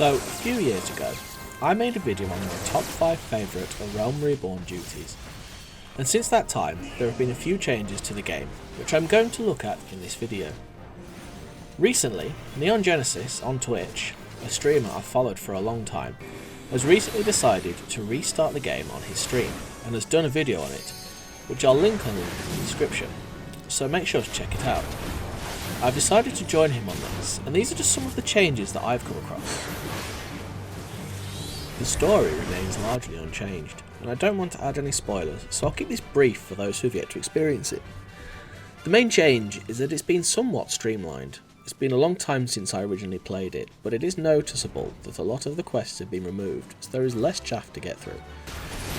So, a few years ago, I made a video on my top 5 favourite of Realm Reborn duties, and since that time there have been a few changes to the game, which I'm going to look at in this video. Recently, Neon Genesis on Twitch, a streamer I've followed for a long time, has recently decided to restart the game on his stream, and has done a video on it, which I'll link on the description, so make sure to check it out. I've decided to join him on this, and these are just some of the changes that I've come across. The story remains largely unchanged, and I don't want to add any spoilers, so I'll keep this brief for those who've yet to experience it. The main change is that it's been somewhat streamlined. It's been a long time since I originally played it, but it is noticeable that a lot of the quests have been removed, so there is less chaff to get through.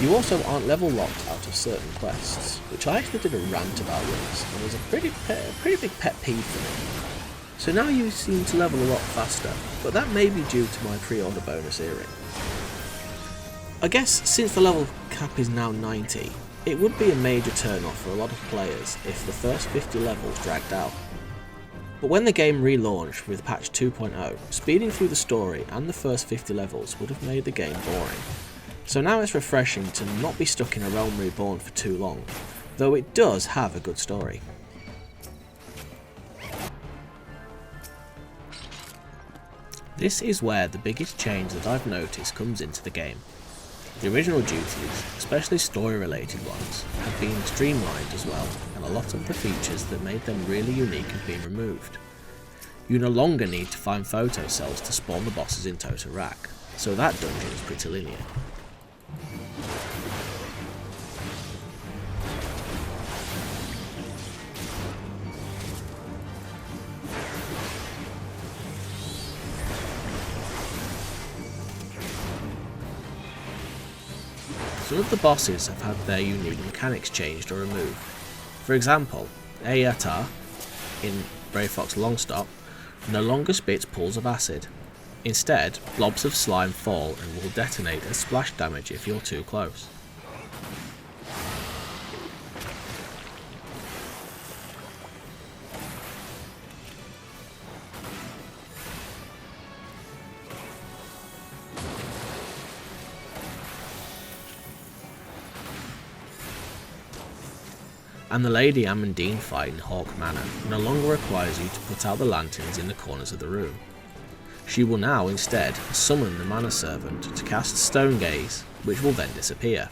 You also aren't level locked out of certain quests, which I actually did a rant about once, and was a pretty big pet peeve for me. So now you seem to level a lot faster, but that may be due to my pre-order bonus earring. I guess since the level cap is now 90, it would be a major turn-off for a lot of players if the first 50 levels dragged out. But when the game relaunched with patch 2.0, speeding through the story and the first 50 levels would have made the game boring. So now it's refreshing to not be stuck in a Realm Reborn for too long, though it does have a good story. This is where the biggest change that I've noticed comes into the game. The original duties, especially story related ones, have been streamlined as well, and a lot of the features that made them really unique have been removed. You no longer need to find photo cells to spawn the bosses in Totorak, so that dungeon is pretty linear. Some of the bosses have had their unique mechanics changed or removed. For example, Ayatar in Brave Fox Longstop no longer spits pools of acid. Instead, blobs of slime fall and will detonate as splash damage if you're too close. And the Lady Amandine fight in Hawk Manor no longer requires you to put out the lanterns in the corners of the room. She will now instead summon the Manor Servant to cast Stone Gaze, which will then disappear.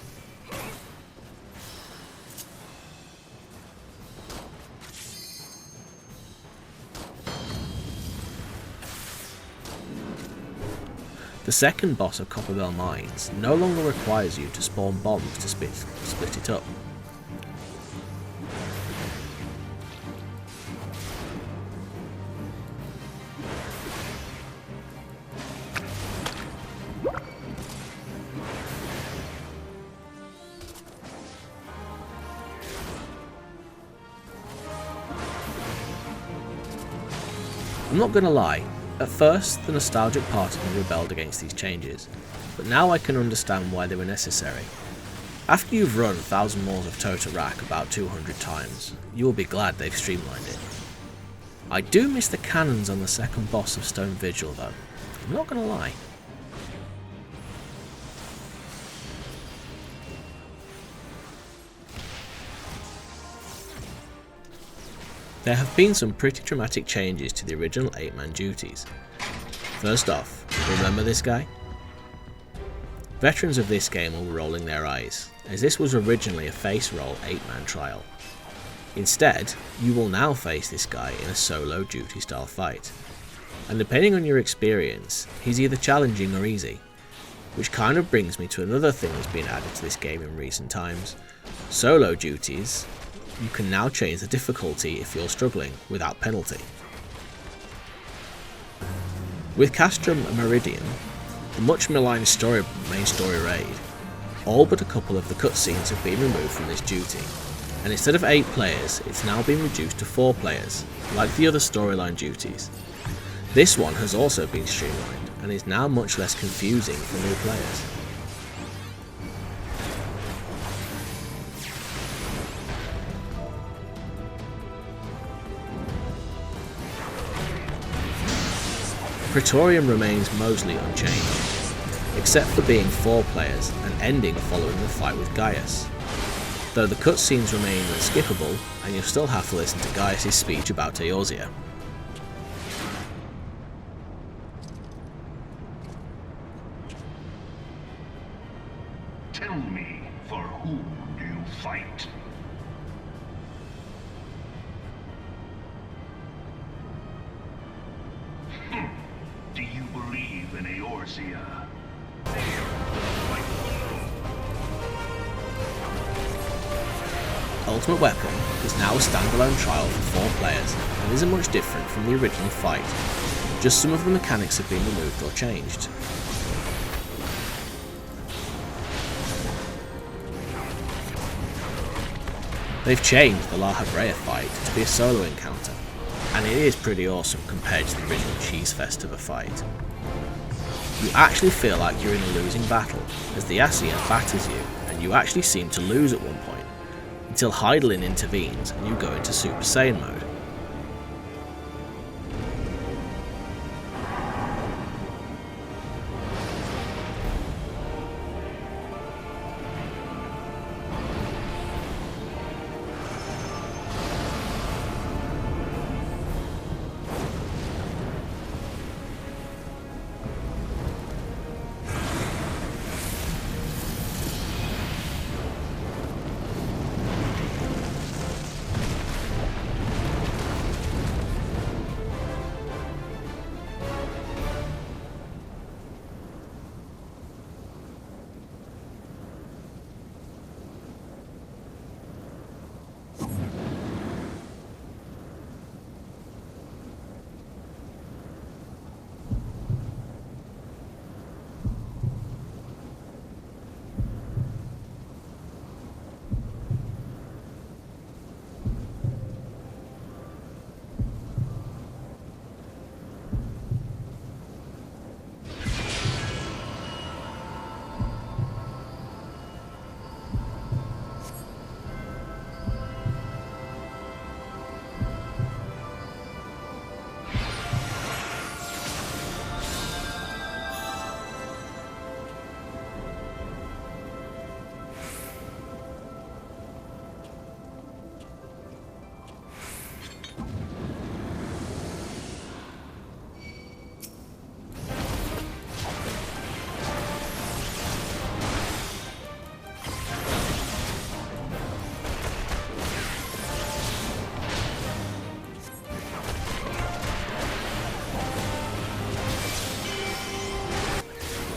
The second boss of Copperbell Mines no longer requires you to spawn bombs to split it up. I'm not gonna lie, at first the nostalgic part of me rebelled against these changes, but now I can understand why they were necessary. After you've run 1000 Moors of Totorak about 200 times, you will be glad they've streamlined it. I do miss the cannons on the second boss of Stone Vigil though, I'm not gonna lie. There have been some pretty dramatic changes to the original 8-man duties. First off, remember this guy? Veterans of this game will be rolling their eyes, as this was originally a face roll 8-man trial. Instead, you will now face this guy in a solo duty style fight, and depending on your experience, he's either challenging or easy, which kind of brings me to another thing that's been added to this game in recent times. Solo duties. You can now change the difficulty if you're struggling, without penalty. With Castrum and Meridian, the much maligned main story raid, all but a couple of the cutscenes have been removed from this duty, and instead of 8 players, it's now been reduced to 4 players, like the other storyline duties. This one has also been streamlined, and is now much less confusing for new players. Praetorium remains mostly unchanged, except for being 4 players and ending following the fight with Gaius, though the cutscenes remain unskippable and you'll still have to listen to Gaius' speech about Eorzea. Tell me, for whom do you fight? Do you believe in Eorzea? Ultimate Weapon is now a standalone trial for 4 players and isn't much different from the original fight, just some of the mechanics have been removed or changed. They've changed the La Habrea fight to be a solo encounter, and it is pretty awesome compared to the original cheese fest of a fight. You actually feel like you're in a losing battle as the Ascian batters you, and you actually seem to lose at one point, until Hydaelyn intervenes and you go into Super Saiyan mode.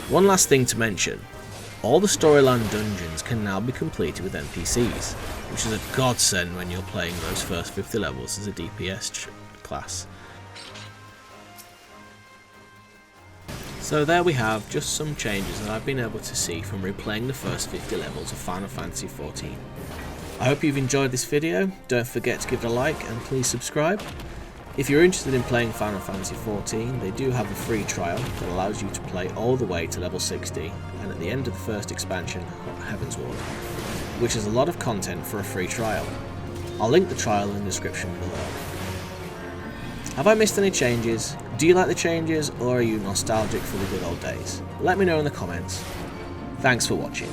One last thing to mention, all the storyline dungeons can now be completed with NPCs, which is a godsend when you're playing those first 50 levels as a DPS class. So there we have just some changes that I've been able to see from replaying the first 50 levels of Final Fantasy XIV. I hope you've enjoyed this video, don't forget to give it a like and please subscribe. If you're interested in playing Final Fantasy XIV, they do have a free trial that allows you to play all the way to level 60 and at the end of the first expansion, Heavensward, which is a lot of content for a free trial. I'll link the trial in the description below. Have I missed any changes? Do you like the changes or are you nostalgic for the good old days? Let me know in the comments. Thanks for watching.